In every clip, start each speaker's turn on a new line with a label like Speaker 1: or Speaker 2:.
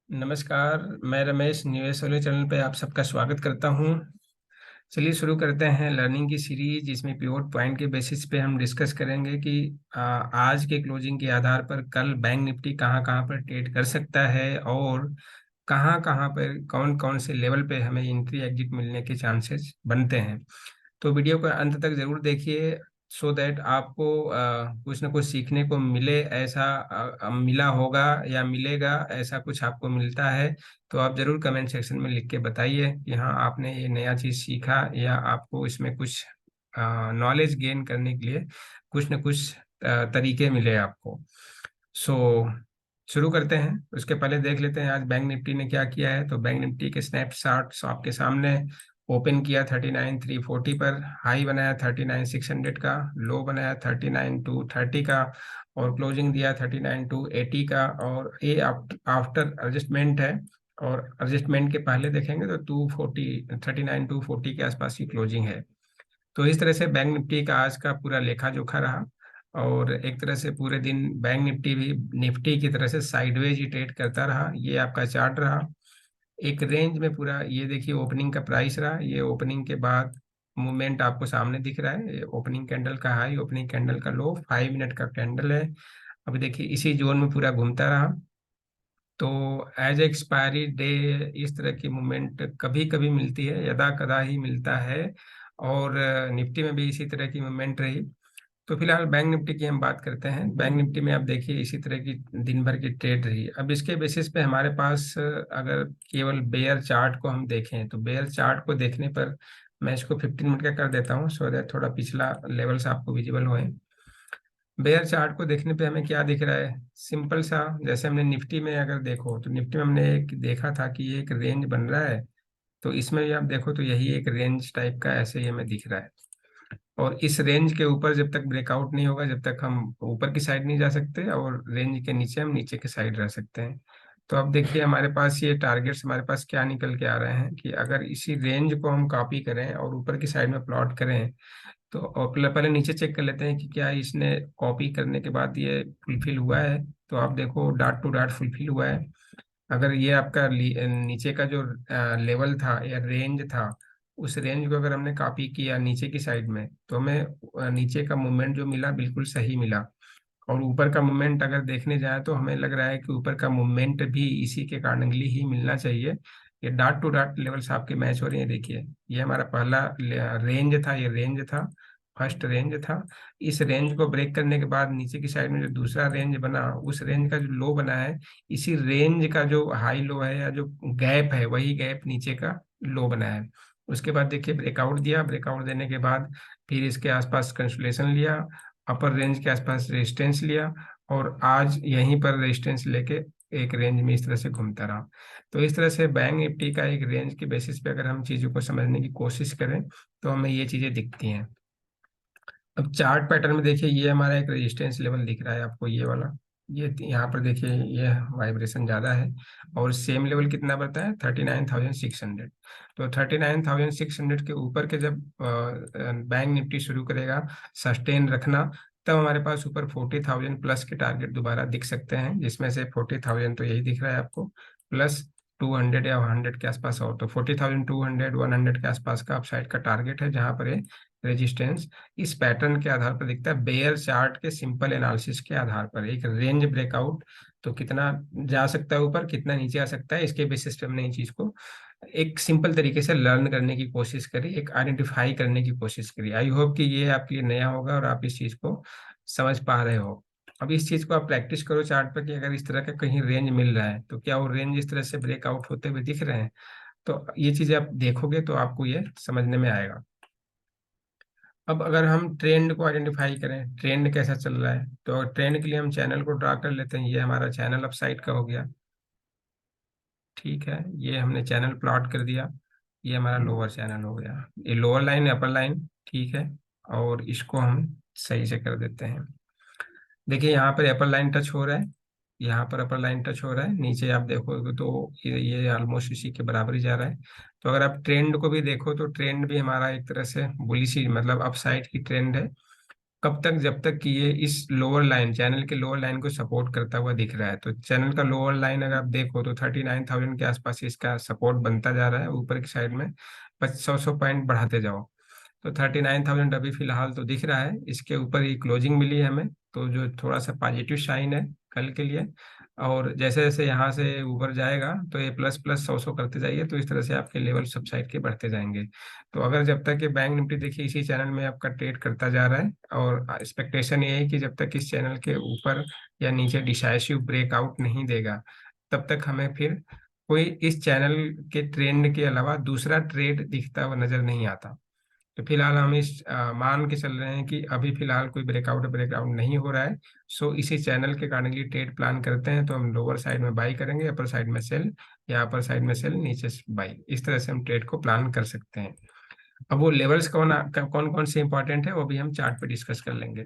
Speaker 1: नमस्कार। मैं रमेश निवेश वाले चैनल पे आप सबका स्वागत करता हूँ। चलिए शुरू करते हैं लर्निंग की सीरीज, जिसमें पिवोट पॉइंट के बेसिस पे हम डिस्कस करेंगे कि आज के क्लोजिंग के आधार पर कल बैंक निफ्टी कहाँ कहाँ पर ट्रेड कर सकता है और कहाँ कहाँ पर कौन कौन से लेवल पे हमें एंट्री एग्जिट मिलने के चांसेस बनते हैं। तो वीडियो को अंत तक जरूर देखिए, सो दैट आपको कुछ ना कुछ सीखने को मिले। ऐसा मिला होगा या मिलेगा, ऐसा कुछ आपको मिलता है तो आप जरूर कमेंट सेक्शन में लिख के बताइए कि हाँ आपने ये नया चीज़ सीखा या आपको इसमें कुछ नॉलेज गेन करने के लिए कुछ न कुछ तरीके मिले आपको। सो शुरू करते हैं। उसके पहले देख लेते हैं आज बैंक निफ्टी ने क्या किया है। तो बैंक निफ्टी के स्नैपशॉट्स आपके सामने। ओपन किया 39,340 पर, हाई बनाया 39,600 का, लो बनाया 39,230 का और क्लोजिंग दिया 39,280 का। और ये आफ्टर एडजस्टमेंट है, और एडजस्टमेंट के पहले देखेंगे तो 39,240 के आसपास की क्लोजिंग है। तो इस तरह से बैंक निफ्टी का आज का पूरा लेखा जोखा रहा। और एक तरह से पूरे दिन बैंक निफ्टी भी निफ्टी की तरह से साइडवेज ही ट्रेड करता रहा। ये आपका चार्ट रहा एक रेंज में पूरा। ये देखिए ओपनिंग का प्राइस रहा, ये ओपनिंग के बाद मूवमेंट आपको सामने दिख रहा है। ये ओपनिंग कैंडल का हाई, ओपनिंग कैंडल का लो, 5 मिनट का कैंडल है। अभी देखिए इसी जोन में पूरा घूमता रहा। तो एज एक्सपायरी डे इस तरह की मूवमेंट कभी कभी मिलती है, यदा कदा ही मिलता है। और निफ्टी में भी इसी तरह की मूवमेंट रही। तो फिलहाल बैंक निफ्टी की हम बात करते हैं। बैंक निफ्टी में आप देखिए इसी तरह की दिन भर की ट्रेड रही। अब इसके बेसिस पे हमारे पास अगर केवल बेयर चार्ट को हम देखें तो बेयर चार्ट को देखने पर मैं इसको 15 मिनट का कर देता हूँ, सो दैट थोड़ा पिछला लेवल्स आपको विजिबल होए। बेयर चार्ट को देखने पे हमें क्या दिख रहा है, सिंपल सा। जैसे हमने निफ्टी में अगर देखो तो निफ्टी में हमने एक देखा था कि ये एक रेंज बन रहा है। तो इसमें भी आप देखो तो यही एक रेंज टाइप का ऐसे ही हमें दिख रहा है। और इस रेंज के ऊपर जब तक ब्रेकआउट नहीं होगा, जब तक हम ऊपर की साइड नहीं जा सकते, और रेंज के नीचे हम नीचे की साइड रह सकते हैं। तो अब देखिए हमारे पास ये टारगेट्स हमारे पास क्या निकल के आ रहे हैं कि अगर इसी रेंज को हम कॉपी करें और ऊपर की साइड में प्लॉट करें तो और पहले पहले नीचे चेक कर लेते हैं कि क्या इसने कॉपी करने के बाद ये फुलफिल हुआ है। तो आप देखो डॉट टू डॉट फुलफिल हुआ है। अगर ये आपका नीचे का जो लेवल था या रेंज था, उस रेंज को अगर हमने कॉपी किया नीचे की साइड में तो हमें नीचे का मूवमेंट जो मिला बिल्कुल सही मिला। और ऊपर का मूवमेंट अगर देखने जाए तो हमें लग रहा है कि ऊपर का मूवमेंट भी इसी के अकॉर्डिंगली ही मिलना चाहिए। ये डॉट टू डॉट लेवल्स आपके मैच हो रही है। देखिए ये हमारा पहला रेंज था, ये रेंज था, फर्स्ट रेंज था। इस रेंज को ब्रेक करने के बाद नीचे की साइड में जो दूसरा रेंज बना, उस रेंज का जो लो बना है, इसी रेंज का जो हाई लो है या जो गैप है, वही गैप नीचे का लो बना है। उसके बाद देखिए ब्रेकआउट दिया, ब्रेकआउट देने के बाद फिर इसके आसपास कंसोलेशन लिया, अपर रेंज के आसपास रेजिस्टेंस लिया, और आज यहीं पर रेजिस्टेंस लेके एक रेंज में इस तरह से घूमता रहा। तो इस तरह से बैंक निफ्टी का एक रेंज के बेसिस पे अगर हम चीज़ों को समझने की कोशिश करें तो हमें ये चीज़ें दिखती हैं। अब चार्ट पैटर्न में देखिए ये हमारा एक रेजिस्टेंस लेवल दिख रहा है आपको, ये वाला। ये यहाँ पर देखिए ये वाइब्रेशन ज़्यादा है। और सेम लेवल कितना बताया है, 39,600। तो 39,600 के ऊपर के जब बैंक निफ्टी शुरू करेगा सस्टेन रखना, तब हमारे पास ऊपर 40,000 प्लस के टारगेट दोबारा दिख सकते हैं, जिसमें से 40,000 तो यही दिख रहा है आपको, प्लस 200 या 100 के आसपास हो। तो 40,000, 200, 100 के आसपास का अपसाइड का टारगेट है, जहाँ पर ये रेजिस्टेंस इस पैटर्न के आधार पर दिखता है। बेयर चार्ट के सिंपल एनालिसिस के आधार पर एक रेंज ब्रेकआउट तो कितना जा सकता है ऊपर, कितना नीचे आ सकता है, इसके बेसिस पे हमने इन चीज को एक सिंपल तरीके से लर्न करने की कोशिश करी, एक आइडेंटिफाई करने की कोशिश करी। आई होप कि ये आपके लिए नया होगा और आप इस चीज को समझ पा रहे हो। अब इस चीज को आप प्रैक्टिस करो चार्ट पर कि अगर इस तरह का कहीं रेंज मिल रहा है तो क्या वो रेंज इस तरह से ब्रेकआउट होते हुए दिख रहे हैं। तो ये चीजें आप देखोगे तो आपको ये समझने में आएगा। अब अगर हम ट्रेंड को आइडेंटिफाई करें, ट्रेंड कैसा चल रहा है, तो ट्रेंड के लिए हम चैनल को ड्रा कर लेते हैं। ये हमारा चैनल अप साइड का हो गया, ठीक है। ये हमने चैनल प्लॉट कर दिया। ये हमारा लोअर चैनल हो गया, ये लोअर लाइन अपर लाइन, ठीक है। और इसको हम सही से कर देते हैं। देखिए यहाँ पर अपर लाइन टच हो रहा है, यहाँ पर अपर लाइन टच हो रहा है, नीचे आप देखोगे तो ये ऑलमोस्ट इसी के बराबर ही जा रहा है। तो अगर आप ट्रेंड को भी देखो तो ट्रेंड भी हमारा एक तरह से बुलिश ही, मतलब अप साइड की ट्रेंड है। कब तक? जब तक कि ये इस लोअर लाइन, चैनल के लोअर लाइन को सपोर्ट करता हुआ दिख रहा है। तो चैनल का लोअर लाइन अगर आप देखो तो 39,000 के आसपास इसका सपोर्ट बनता जा रहा है। ऊपर की साइड में 100 पॉइंट बढ़ाते जाओ। तो 39,000 अभी फिलहाल तो दिख रहा है। इसके ऊपर ही क्लोजिंग मिली है हमें, तो जो थोड़ा सा पॉजिटिव साइन है कल के लिए। और जैसे जैसे यहाँ से ऊपर जाएगा तो ये प्लस प्लस 100 करते जाइए, तो इस तरह से आपके लेवल सब साइड के बढ़ते जाएंगे। तो अगर जब तक ये बैंक निफ्टी देखिए इसी चैनल में आपका ट्रेड करता जा रहा है, और एक्सपेक्टेशन ये है कि जब तक इस चैनल के ऊपर या नीचे डिसाइसिव ब्रेकआउट नहीं देगा, तब तक हमें फिर कोई इस चैनल के ट्रेंड के अलावा दूसरा ट्रेड दिखता हुआ नजर नहीं आता। तो फिलहाल हम इस मान के चल रहे हैं कि अभी फिलहाल कोई ब्रेकआउट नहीं हो रहा है। सो इसी चैनल के अकॉर्डिंगली ट्रेड प्लान करते हैं। तो हम लोअर साइड में बाई करेंगे, अपर साइड में सेल, या अपर साइड में सेल, नीचे से बाई, इस तरह से हम ट्रेड को प्लान कर सकते हैं। अब वो लेवल्स कौन कौन से इंपॉर्टेंट है वो भी हम चार्ट पे डिस्कस कर लेंगे।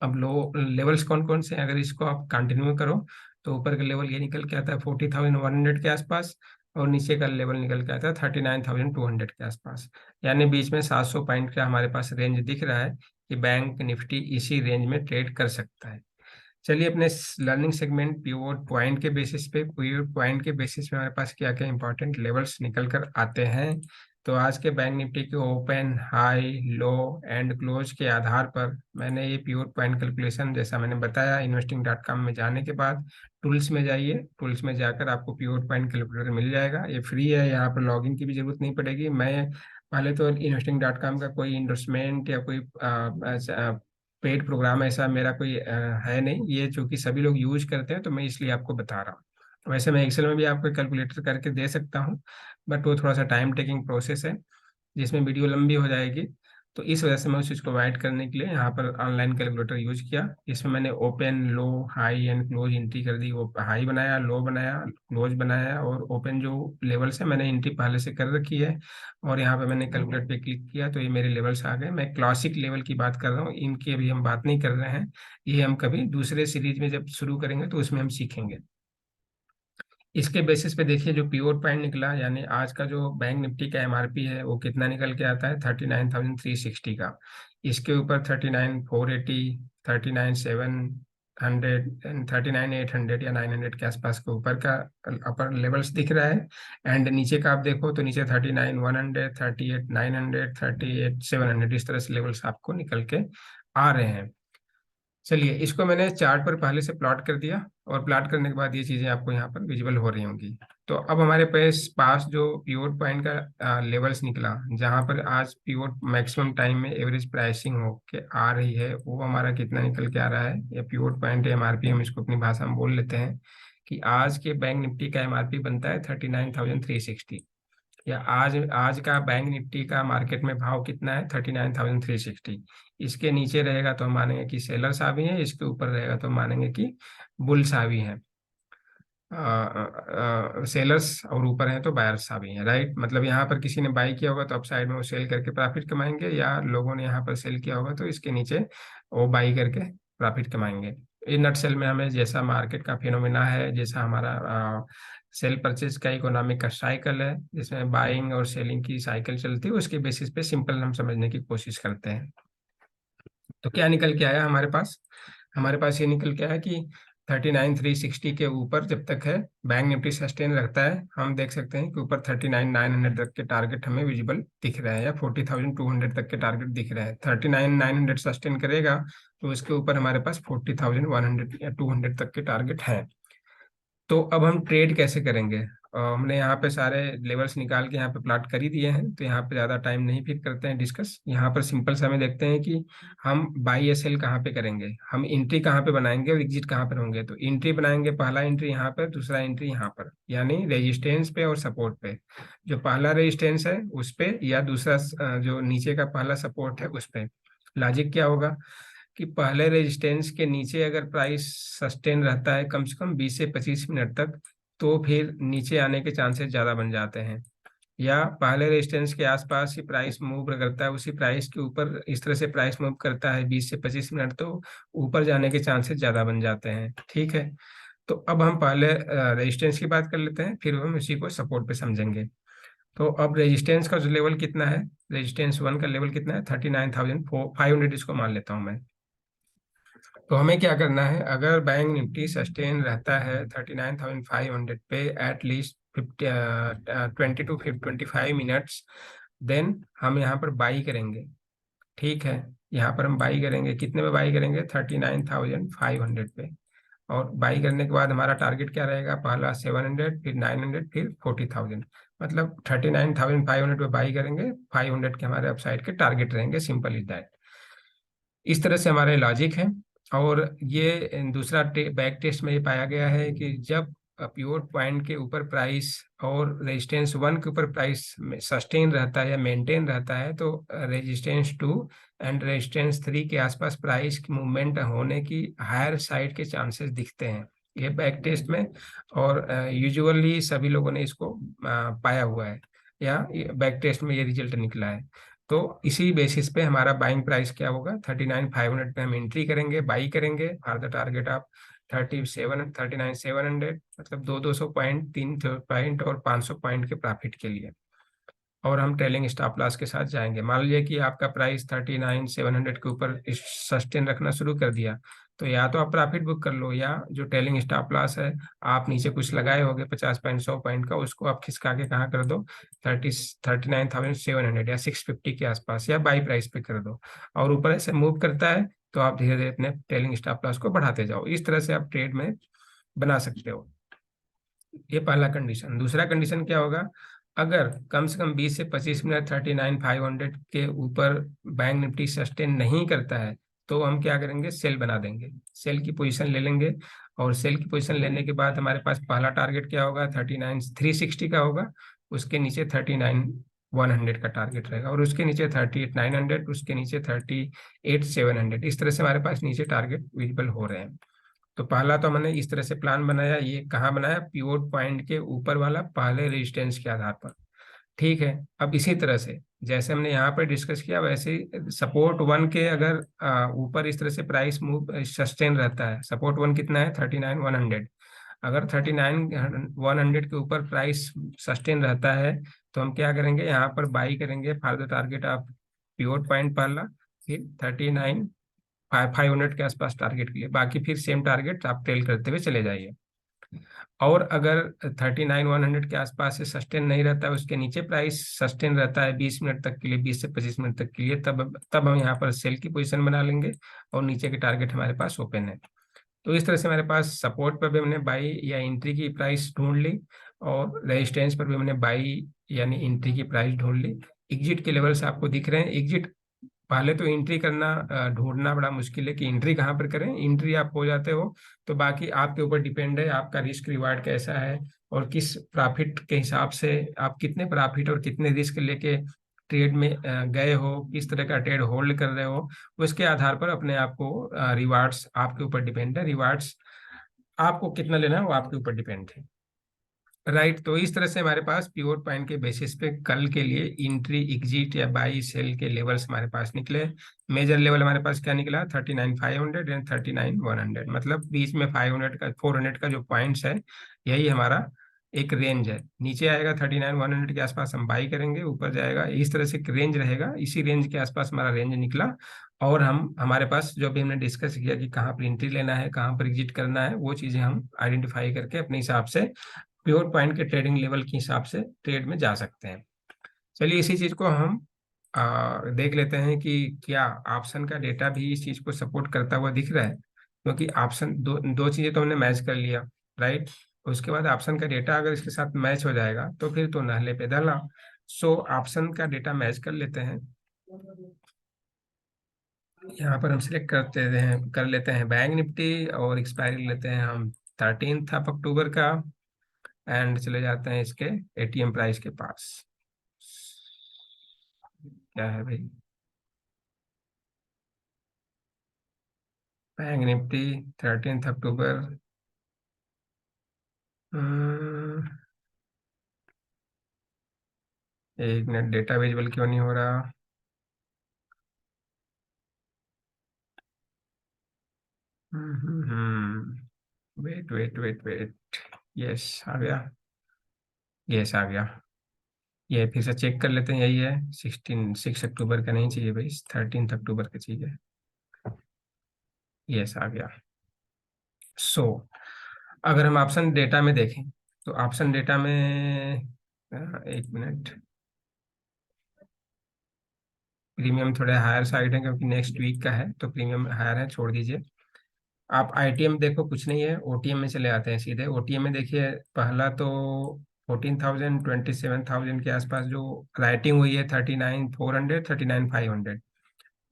Speaker 1: अब लो लेवल्स कौन कौन से हैं, अगर इसको आप कंटिन्यू करो तो ऊपर का लेवल ये निकल के आता है 40,100 के आसपास, और नीचे का लेवल निकल के आता है 39,200 के आसपास। यानी बीच में 700 पॉइंट का हमारे पास रेंज दिख रहा है कि बैंक निफ्टी इसी रेंज में ट्रेड कर सकता है। चलिए अपने लर्निंग सेगमेंट पिवोट पॉइंट के बेसिस पे, पिवोट पॉइंट के बेसिस पे हमारे पास क्या क्या इंपॉर्टेंट लेवल्स निकल कर आते हैं। तो आज के बैंक निफ्टी के open, high, low and close के आधार पर मैंने ये पिवोट पॉइंट कैलकुलेशन, जैसा मैंने बताया, investing.com में जाने के बाद टूल्स में जाइए। टूल्स में जाकर आपको पिवोट पॉइंट कैलकुलेटर मिल जाएगा। ये फ्री है, यहाँ पर लॉगिन की भी जरूरत नहीं पड़ेगी। मैं पहले तो investing.com का कोई इंडोर्समेंट या कोई पेड प्रोग्राम ऐसा मेरा कोई है नहीं। ये चूंकि सभी लोग यूज करते हैं तो मैं इसलिए आपको बता रहा हूँ। वैसे मैं एक्सेल में भी आपको कैलकुलेटर करके दे सकता हूँ, बट वो थोड़ा सा टाइम टेकिंग प्रोसेस है जिसमें वीडियो लंबी हो जाएगी। तो इस वजह से मैं उस चीज़ को अवॉइड करने के लिए यहाँ पर ऑनलाइन कैलकुलेटर यूज किया। इसमें मैंने open, low, high and close entry कर दी। वो हाई बनाया, लो बनाया, क्लोज बनाया, और ओपन जो लेवल्स है मैंने एंट्री पहले से कर रखी है। और यहाँ पे मैंने कैलकुलेट पे क्लिक किया तो ये मेरे लेवल्स आ गए। मैं क्लासिक लेवल की बात कर रहा हूँ, इनकी अभी हम बात नहीं कर रहे हैं। ये हम कभी दूसरे सीरीज में जब शुरू करेंगे तो उसमें हम सीखेंगे। इसके बेसिस पे देखिए जो पिवोट पॉइंट निकला, यानी आज का जो बैंक निफ्टी का एमआरपी है वो कितना निकल के आता है, 39,360 का। इसके ऊपर 39,480, 39,700 एंड 39,800 या 900 के आसपास के ऊपर का अपर लेवल्स दिख रहा है। एंड नीचे का आप देखो तो नीचे 39,100, 38,900, 38,700, इस तरह से लेवल्स आपको निकल के आ रहे हैं। चलिए इसको मैंने चार्ट पर पहले से प्लॉट कर दिया, और प्लॉट करने के बाद ये चीजें आपको यहाँ पर विजिबल हो रही होंगी। तो अब हमारे पास जो पिवोट पॉइंट का लेवल्स निकला, जहाँ पर आज पिवोट मैक्सिमम टाइम में एवरेज प्राइसिंग हो के आ रही है, वो हमारा कितना निकल के आ रहा है, या पिवोट पॉइंट एमआरपी हम इसको अपनी भाषा में बोल लेते हैं कि आज के बैंक निफ्टी का एमआरपी बनता है 39,360। या आज आज का बैंक निफ्टी का मार्केट में भाव कितना है, 39,360। इसके नीचे रहेगा तो हम मानेंगे कि सेलर्स हावी हैं, इसके ऊपर रहेगा तो हम मानेंगे कि बुल्स हावी हैं। सेलर्स और ऊपर हैं तो बायर्स हावी हैं, राइट। मतलब यहाँ पर किसी ने बाई किया होगा तो अप साइड में वो सेल करके प्रॉफिट कमाएंगे, या लोगों ने यहाँ पर सेल किया होगा तो इसके नीचे वो बाई करके प्रॉफिट कमाएंगे। इन नटसेल में हमें जैसा मार्केट का फिनोमिना है, जैसा हमारा सेल परचेज का इकोनॉमिक का साइकिल है, जिसमें बाइंग और सेलिंग की साइकिल चलती है, उसके बेसिस पे सिंपल हम समझने की कोशिश करते हैं। तो क्या निकल के आया हमारे पास? हमारे पास ये निकल के आया कि 39,360 के ऊपर जब तक है बैंक निफ्टी सस्टेन रखता है, हम देख सकते हैं कि ऊपर 39,900 तक के टारगेट हमें विजिबल दिख रहे हैं, या 40,200 तक के टारगेट दिख रहे हैं। 39,900 सस्टेन करेगा तो इसके ऊपर हमारे पास 40,100 या 200 तक के टारगेट हैं। तो अब हम ट्रेड कैसे करेंगे? हमने यहाँ पे सारे लेवल्स निकाल के यहाँ पे प्लॉट कर ही दिए हैं, तो यहाँ पे ज़्यादा टाइम नहीं फिर करते हैं डिस्कस। यहाँ पर सिंपल सा हमें देखते हैं कि हम बाई या सेल कहाँ पे करेंगे, हम एंट्री कहाँ पे बनाएंगे और एग्जिट कहाँ पर होंगे। तो एंट्री बनाएंगे, पहला एंट्री यहाँ पर, दूसरा एंट्री यहाँ पर, यानी रेजिस्टेंस पे और सपोर्ट पे। जो पहला रेजिस्टेंस है उस पे, या दूसरा जो नीचे का पहला सपोर्ट है उस पे। लॉजिक क्या होगा कि पहले रेजिस्टेंस के नीचे अगर प्राइस सस्टेन रहता है कम से कम 20 से 25 मिनट तक, तो फिर नीचे आने के चांसेस ज़्यादा बन जाते हैं। या पहले रेजिस्टेंस के आसपास ही प्राइस मूव करता है, उसी प्राइस के ऊपर इस तरह से प्राइस मूव करता है 20 से 25 मिनट, तो ऊपर जाने के चांसेस ज़्यादा बन जाते हैं। ठीक है, तो अब हम पहले रेजिस्टेंस की बात कर लेते हैं, फिर हम उसी को सपोर्ट पे समझेंगे। तो अब रेजिस्टेंस का जो लेवल कितना है, रेजिस्टेंस वन का लेवल कितना है, 39,500 इसको मान लेता हूँ मैं। तो हमें क्या करना है, अगर बैंक निफ्टी सस्टेन रहता है 39,500 पे एटलीस्ट 20 to 25 मिनट्स, देन हम यहाँ पर बाई करेंगे। ठीक है, यहाँ पर हम बाई करेंगे, कितने में बाई करेंगे, 39,500 पे। और बाई करने के बाद हमारा टारगेट क्या रहेगा, पहला 700, फिर 900, फिर 40,000। मतलब 39,500 पे बाई करेंगे, 500 के हमारे अपसाइड के टारगेट रहेंगे, सिंपल इज दैट। इस तरह से हमारे लॉजिक है। और ये दूसरा बैक टेस्ट में ये पाया गया है कि जब पिवोट पॉइंट के ऊपर प्राइस और रेजिस्टेंस वन के ऊपर प्राइस सस्टेन रहता है या मेंटेन रहता है, तो resistance two and resistance three के आसपास प्राइस की मूवमेंट होने की हायर साइड के चांसेस दिखते हैं, ये बैक टेस्ट में। और यूजुअली सभी लोगों ने इसको पाया हुआ है, या बैक टेस्ट में ये रिजल्ट निकला है। तो इसी बेसिस पे हमारा बाइंग प्राइस क्या होगा, 39,500 पे हम एंट्री करेंगे, बाई करेंगे फॉर द टारगेट ऑफ 39,700, मतलब 200 पॉइंट, 300 पॉइंट और 500 पॉइंट के प्रॉफिट के लिए। और हम ट्रेलिंग स्टॉप लॉस के साथ जाएंगे। मान लीजिए कि आपका प्राइस 39,700 के ऊपर सस्टेन रखना शुरू कर दिया, तो या तो आप प्रॉफिट बुक कर लो, या जो ट्रेलिंग स्टॉप लॉस है, आप नीचे कुछ लगाए होगे 50 पॉइंट 100 पॉइंट का, उसको आप खिसका के कहाँ कर दो, 39,700 या 650 के आसपास, या बाई प्राइस पे कर दो। और ऊपर ऐसे मूव करता है तो आप धीरे धीरे अपने ट्रेलिंग स्टॉप लॉस को बढ़ाते जाओ। इस तरह से आप ट्रेड में बना सकते हो। ये पहला कंडीशन। दूसरा कंडीशन क्या होगा, अगर कम से कम 20 से 25 मिनट 39,500 के ऊपर बैंक निफ्टी सस्टेन नहीं करता है, तो हम क्या करेंगे, सेल बना देंगे, सेल की पोजीशन ले लेंगे। और सेल की पोजीशन लेने के बाद हमारे पास पहला टारगेट क्या होगा, 39,360 का होगा। उसके नीचे 39,100 का टारगेट रहेगा, और उसके नीचे 38,900, उसके नीचे 38,700। इस तरह से हमारे पास नीचे टारगेट विजिबल हो रहे हैं। तो पहला तो हमने इस तरह से प्लान बनाया, ये कहाँ बनाया, पिवोट पॉइंट के ऊपर वाला पहले रेजिस्टेंस के आधार पर। ठीक है, अब इसी तरह से जैसे हमने यहाँ पर डिस्कस किया, वैसे ही सपोर्ट वन के अगर ऊपर इस तरह से प्राइस मूव सस्टेन रहता है, सपोर्ट वन कितना है, 39,100। अगर 39,100 के ऊपर प्राइस सस्टेन रहता है, तो हम क्या करेंगे, यहाँ पर बाई करेंगे for the target of pivot point पहला, फिर 39,500 के आसपास टारगेट के लिए, बाकी फिर सेम टारगेट आप टेल करते हुए चले जाइए। और अगर 39,100 के आसपास से सस्टेन नहीं रहता है, उसके नीचे प्राइस सस्टेन रहता है 20 मिनट तक के लिए, 20 से 25 मिनट तक के लिए, तब हम यहाँ पर सेल की पोजीशन बना लेंगे, और नीचे के टारगेट हमारे पास ओपन है। तो इस तरह से हमारे पास सपोर्ट पर भी हमने बाई या एंट्री की प्राइस ढूंढ ली, और रेजिस्टेंस पर भी हमने बाई यानी एंट्री की प्राइस ढूंढ ली। एग्जिट के लेवल्स आपको दिख रहे हैं। एग्जिट पहले तो एंट्री करना ढूंढना बड़ा मुश्किल है कि एंट्री कहाँ पर करें। एंट्री आप हो जाते हो तो बाकी आपके ऊपर डिपेंड है, आपका रिस्क रिवार्ड कैसा है, और किस प्रॉफिट के हिसाब से आप कितने प्रॉफिट और कितने रिस्क लेके ट्रेड में गए हो, किस तरह का ट्रेड होल्ड कर रहे हो, उसके आधार पर अपने आप को रिवार्ड्स आपके ऊपर डिपेंड है। रिवार्ड्स आपको कितना लेना है वो आपके ऊपर डिपेंड है। राइट, तो इस तरह से हमारे पास पिवोट पॉइंट के बेसिस पे कल के लिए इंट्री एग्जिट या बाई सेल के लेवल्स हमारे पास निकले। मेजर लेवल हमारे पास क्या निकला, 39,500 एंड 39,100, मतलब बीच में 500 का 400 का जो पॉइंट्स है, यही हमारा एक रेंज है। नीचे आएगा 39,100 के आसपास हम बाई करेंगे, ऊपर जाएगा, इस तरह से एक रेंज रहेगा, इसी रेंज के आसपास हमारा रेंज निकला। और हम हमारे पास जो भी हमने डिस्कस किया कि कहाँ पर एंट्री लेना है, कहाँ पर एग्जिट करना है, वो चीज़ें हम आइडेंटिफाई करके अपने हिसाब से प्योर पॉइंट के ट्रेडिंग लेवल के हिसाब से ट्रेड में जा सकते हैं। चलिए इसी चीज को हम देख लेते हैं कि क्या ऑप्शन का डेटा भी इस चीज को सपोर्ट करता हुआ दिख रहा है, क्योंकि ऑप्शन दो दो चीजें तो हमने मैच कर लिया। राइट, उसके बाद ऑप्शन का डेटा अगर इसके साथ मैच हो जाएगा तो फिर तो नहले पे दला। सो ऑप्शन का डेटा मैच कर लेते हैं। यहाँ पर हम सिलेक्ट कर लेते हैं बैंक निफ्टी, और एक्सपायरी लेते हैं हम 13 अक्टूबर का। एंड चले जाते हैं इसके एटीएम प्राइस के पास। क्या है भाई, बैंक निफ्टी 13 अक्टूबर। हम्म, एक मिनट, डेटा विजिबल क्यों नहीं हो रहा। Wait wait wait wait, yes आ गया, यस आ गया। ये फिर से चेक कर लेते हैं, यही है 6 अक्टूबर का नहीं चाहिए भाई, 13 अक्टूबर का चाहिए। यस आ गया। सो अगर हम ऑप्शन डेटा में देखें तो ऑप्शन डेटा में 1 मिनट, प्रीमियम थोड़े हायर साइड है क्योंकि नेक्स्ट वीक का है तो प्रीमियम हायर है, छोड़ दीजिए। आप आईटीएम देखो, कुछ नहीं है, ओटीएम में चले आते हैं सीधे। ओटीएम में देखिए पहला तो 14,000 27,000 के आसपास जो राइटिंग हुई है, 39,400 39,500।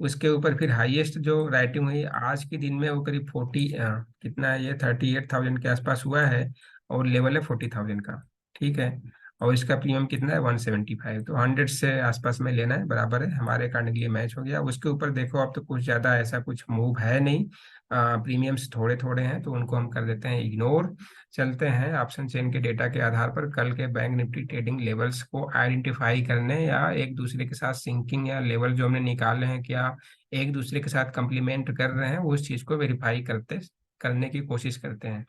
Speaker 1: उसके ऊपर फिर हाईएस्ट जो राइटिंग हुई आज के दिन में वो करीब कितना है, ये 38,000 के आसपास हुआ है, और लेवल है 40,000 का। ठीक है, और इसका प्रीमियम कितना है 175, तो 100 से आसपास में लेना है, बराबर है हमारे अकॉर्डिंगली मैच हो गया। उसके ऊपर देखो अब तो कुछ ज़्यादा ऐसा कुछ मूव है नहीं, प्रीमियम्स थोड़े थोड़े हैं तो उनको हम कर देते हैं इग्नोर। चलते हैं ऑप्शन चेन के डेटा के आधार पर कल के बैंक निफ्टी ट्रेडिंग लेवल्स को आइडेंटिफाई करने, या एक दूसरे के साथ सिंकिंग या लेवल जो हमने निकाले हैं क्या एक दूसरे के साथ कंप्लीमेंट कर रहे हैं, उस चीज़ को वेरीफाई करने की कोशिश करते हैं।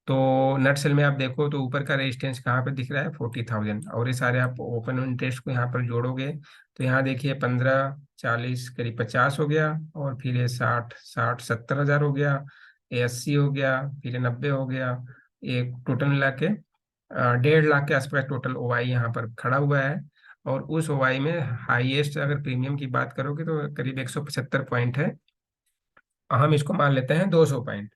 Speaker 1: तो नट सेल में आप देखो तो ऊपर का रेजिस्टेंस कहाँ पे दिख रहा है 40,000, और ये सारे आप ओपन इंटरेस्ट को यहाँ पर जोड़ोगे तो यहाँ देखिए 15 40 करीब 50 हो गया, और फिर ये 60 60 70 हज़ार हो गया, ये 80 हो गया, फिर ये 90 हो गया। ये टोटल मिला के 1.5 लाख के आसपास टोटल ओवाई यहाँ पर खड़ा हुआ है। और उस ओवाई में हाईएस्ट अगर प्रीमियम की बात करोगे तो करीब 175 पॉइंट है, हम इसको मान लेते हैं 200 पॉइंट।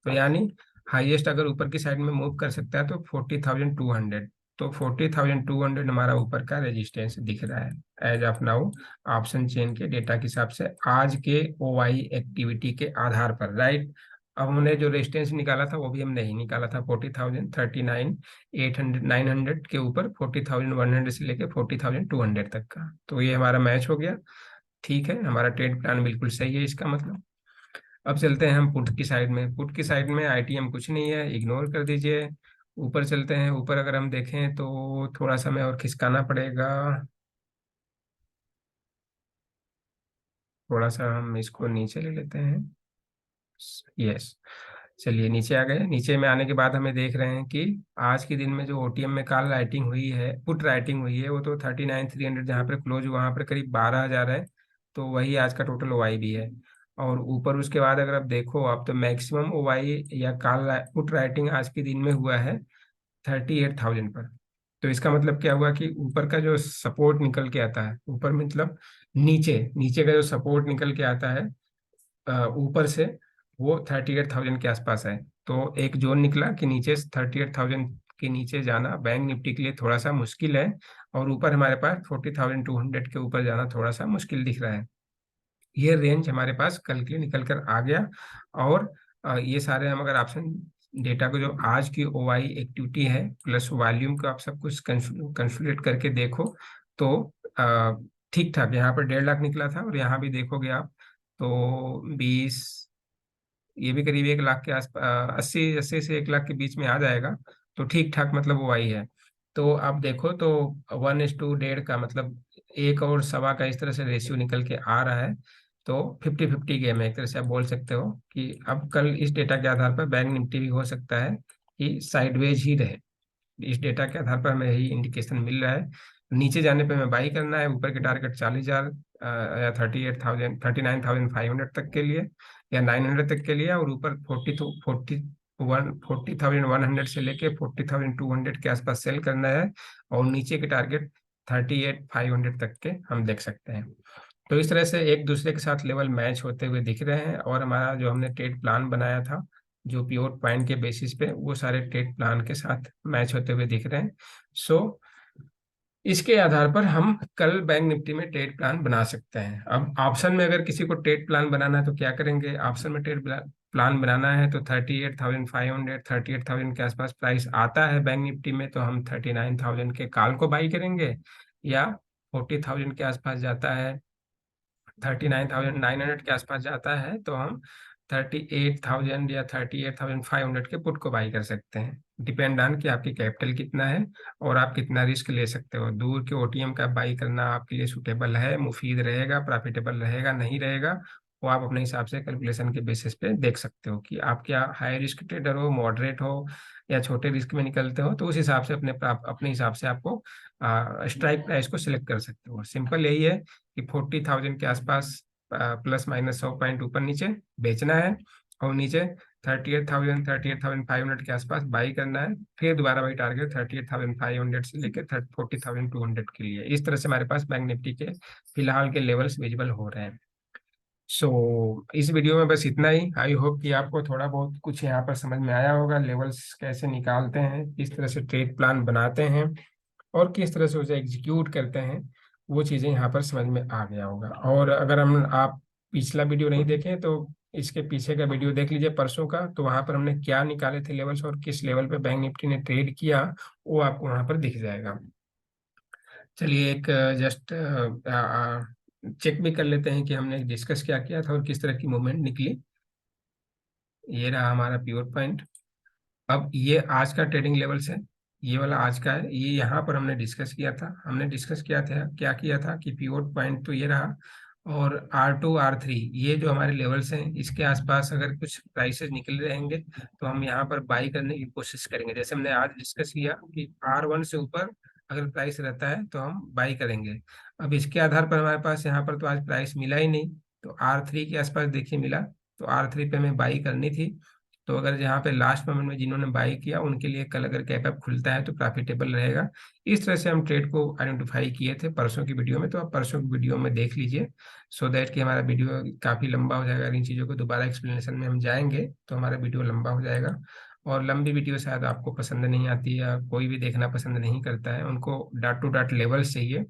Speaker 1: तो यानी हाईएस्ट अगर ऊपर की साइड में मूव कर सकता है तो 40,200, तो 40,200 हमारा ऊपर का रेजिस्टेंस दिख रहा है as of now, option chain के डेटा के हिसाब से आज के ओवाई एक्टिविटी के आधार पर, राइट। अब हमने जो रेजिस्टेंस निकाला था वो भी हम नहीं निकाला था, 40,000 39,800 900 के ऊपर 40,100 से लेके 40,200 तक का, तो ये हमारा मैच हो गया। ठीक है, हमारा ट्रेड प्लान बिल्कुल सही है इसका मतलब। अब चलते हैं हम पुट की साइड में। पुट की साइड में आईटीएम कुछ नहीं है, इग्नोर कर दीजिए। ऊपर चलते हैं, ऊपर अगर हम देखें तो थोड़ा सा हमें और खिसकाना पड़ेगा, थोड़ा सा हम इसको नीचे ले लेते हैं। यस, चलिए नीचे आ गए। नीचे में आने के बाद हमें देख रहे हैं कि आज के दिन में जो ओटीएम में कॉल राइटिंग हुई है, पुट राइटिंग हुई है, वो तो 39,300 जहाँ पर क्लोज हुआ वहाँ पर करीब 12,000 है, तो वही आज का टोटल ओवाई भी है। और ऊपर उसके बाद अगर आप देखो आप तो मैक्सिमम ओवाई या कॉल पुट राइटिंग आज के दिन में हुआ है 38,000 पर। तो इसका मतलब क्या हुआ कि ऊपर का जो सपोर्ट निकल के आता है, ऊपर मतलब नीचे नीचे का जो सपोर्ट निकल के आता है ऊपर से, वो 38,000 के आसपास है। तो एक जोन निकला कि नीचे 38,000 के नीचे जाना बैंक निफ्टी के लिए थोड़ा सा मुश्किल है, और ऊपर हमारे पास 40,200 के ऊपर जाना थोड़ा सा मुश्किल दिख रहा है। ये रेंज हमारे पास कल के लिए निकल कर आ गया। और ये सारे हम अगर ऑप्शन डेटा को जो आज की ओवाई एक्टिविटी है प्लस वॉल्यूम को आप सब कुछ कंसोलिडेट करके देखो तो ठीक ठाक यहाँ पर 1.5 लाख निकला था, और यहाँ भी देखोगे आप तो 20, ये भी करीब 1 लाख के आसपास, 80 से 1 लाख के बीच में आ जाएगा, तो ठीक ठाक मतलब वो आई है। तो आप देखो तो 1:1.5 का मतलब एक और सवा का इस तरह से रेशियो निकल के आ रहा है। तो 50-50 गेम है एक तरह से आप बोल सकते हो कि अब कल इस डेटा के आधार पर बैंक निफ्टी भी हो सकता है कि साइडवेज ही रहे। इस डेटा के आधार पर हमें यही इंडिकेशन मिल रहा है। नीचे जाने पे हमें बाई करना है, ऊपर के टारगेट 40,000 या 38,000 39,500 तक के लिए, या 900 तक के लिए, और ऊपर 40,100 से लेके 40,200 के आसपास सेल करना है, और नीचे के टारगेट 38,500 तक के हम देख सकते हैं। तो इस तरह से एक दूसरे के साथ लेवल मैच होते हुए दिख रहे हैं, और हमारा जो हमने ट्रेड प्लान बनाया था जो पिवोट पॉइंट के बेसिस पे, वो सारे ट्रेड प्लान के साथ मैच होते हुए दिख रहे हैं। सो इसके आधार पर हम कल बैंक निफ्टी में ट्रेड प्लान बना सकते हैं। अब ऑप्शन में अगर किसी को ट्रेड प्लान बनाना है तो क्या करेंगे, ऑप्शन में ट्रेड प्लान बनाना है तो 38,500 38,000 के आसपास प्राइस आता है बैंक निफ्टी में, तो हम 39,000 के कॉल को बाई करेंगे, या 40,000 के आसपास जाता है, 39,900 के आसपास जाता है तो हम 38,000 या 38,500 के पुट को बाई कर सकते हैं, डिपेंड ऑन कि आपकी कैपिटल कितना है और आप कितना रिस्क ले सकते हो। दूर के ओटीएम का बाई करना आपके लिए सुटेबल है, मुफीद रहेगा, प्रॉफिटेबल रहेगा, नहीं रहेगा, वो आप अपने हिसाब से कैलकुलेशन के बेसिस पे देख सकते हो कि आप क्या हाई रिस्क ट्रेडर हो, मॉडरेट हो, या छोटे रिस्क में निकलते हो। तो उस हिसाब से अपने हिसाब से आपको स्ट्राइक प्राइस को सिलेक्ट कर सकते हो। सिंपल यही है कि 40,000 के आसपास प्लस माइनस 100 पॉइंट ऊपर नीचे बेचना है, और नीचे 38,000 38,500 के आसपास बाई करना है। फिर दोबारा वही टारगेट 38,500 से लेकर 40,200 के लिए। इस तरह से हमारे पास बैंक निफ्टी के फिलहाल के लेवल्स विजिबल हो रहे हैं। सो इस वीडियो में बस इतना ही। आई होप कि आपको थोड़ा बहुत कुछ यहाँ पर समझ में आया होगा, लेवल्स कैसे निकालते हैं, किस तरह से ट्रेड प्लान बनाते हैं, और किस तरह से उसे एग्जीक्यूट करते हैं। वो चीज़ें यहाँ पर समझ में आ गया होगा। और अगर हम आप पिछला वीडियो नहीं देखें तो इसके पीछे का वीडियो देख लीजिए परसों का, तो वहाँ पर हमने क्या निकाले थे लेवल्स और किस लेवल पे बैंक निफ्टी ने ट्रेड किया, वो आपको वहाँ पर दिख जाएगा। चलिए एक जस्ट चेक भी कर लेते हैं कि हमने डिस्कस क्या किया था और किस तरह की मूवमेंट निकली। ये रहा हमारा प्योर पॉइंट। अब ये आज का ट्रेडिंग लेवल्स है, ये वाला आज का है। ये यहाँ पर हमने डिस्कस किया था। हमने डिस्कस किया था, क्या किया था कि पिवोट पॉइंट तो ये रहा, और R2 R3 ये जो हमारे लेवल्स हैं, इसके आसपास अगर कुछ प्राइसेस निकल रहेंगे तो हम यहाँ पर बाई करने की कोशिश करेंगे। जैसे हमने आज डिस्कस किया कि R1 से ऊपर अगर प्राइस रहता है तो हम बाई करेंगे। अब इसके आधार पर हमारे पास यहाँ पर तो आज प्राइस मिला ही नहीं, तो R3 के आसपास देखिए मिला, तो R3 पे हमें बाई करनी थी। तो अगर जहाँ पे लास्ट मोमेंट में जिन्होंने बाई किया उनके लिए कल अगर कैप अप खुलता है तो प्रॉफिटेबल रहेगा। इस तरह से हम ट्रेड को आइडेंटिफाई किए थे परसों की वीडियो में, तो आप परसों की वीडियो में देख लीजिए, सो दैट कि हमारा वीडियो काफ़ी लंबा हो जाएगा। अगर इन चीज़ों को दोबारा एक्सप्लेनेशन में हम जाएंगे तो हमारा वीडियो लंबा हो जाएगा। और लंबी वीडियो शायद आपको पसंद नहीं आती, या कोई भी देखना पसंद नहीं करता है, उनको डॉट टू डॉट लेवल्स चाहिए।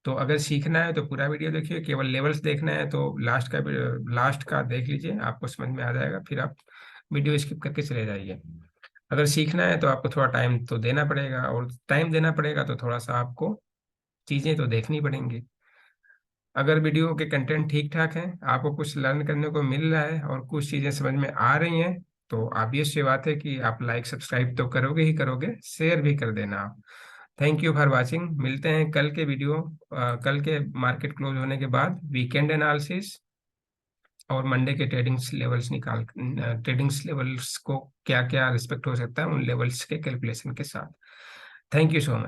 Speaker 1: तो अगर सीखना है तो पूरा वीडियो देखिए, केवल लेवल्स देखना है तो लास्ट का देख लीजिए, आपको समझ में आ जाएगा। फिर आप वीडियो स्किप करके चले जाइए। अगर सीखना है तो आपको थोड़ा टाइम तो देना पड़ेगा, और टाइम देना पड़ेगा तो थोड़ा सा आपको चीज़ें तो देखनी पड़ेंगी। अगर वीडियो के कंटेंट ठीक ठाक हैं, आपको कुछ लर्न करने को मिल रहा है और कुछ चीज़ें समझ में आ रही हैं, तो ऑब्वियस सी बात है कि आप लाइक सब्सक्राइब तो करोगे ही करोगे, शेयर भी कर देना आप। Thank you for watching. मिलते हैं कल के वीडियो, कल के मार्केट क्लोज होने के बाद वीकेंड एनालिसिस और मंडे के ट्रेडिंग्स लेवल्स को क्या क्या रिस्पेक्ट हो सकता है उन लेवल्स के कैलकुलेशन के साथ। Thank you so much.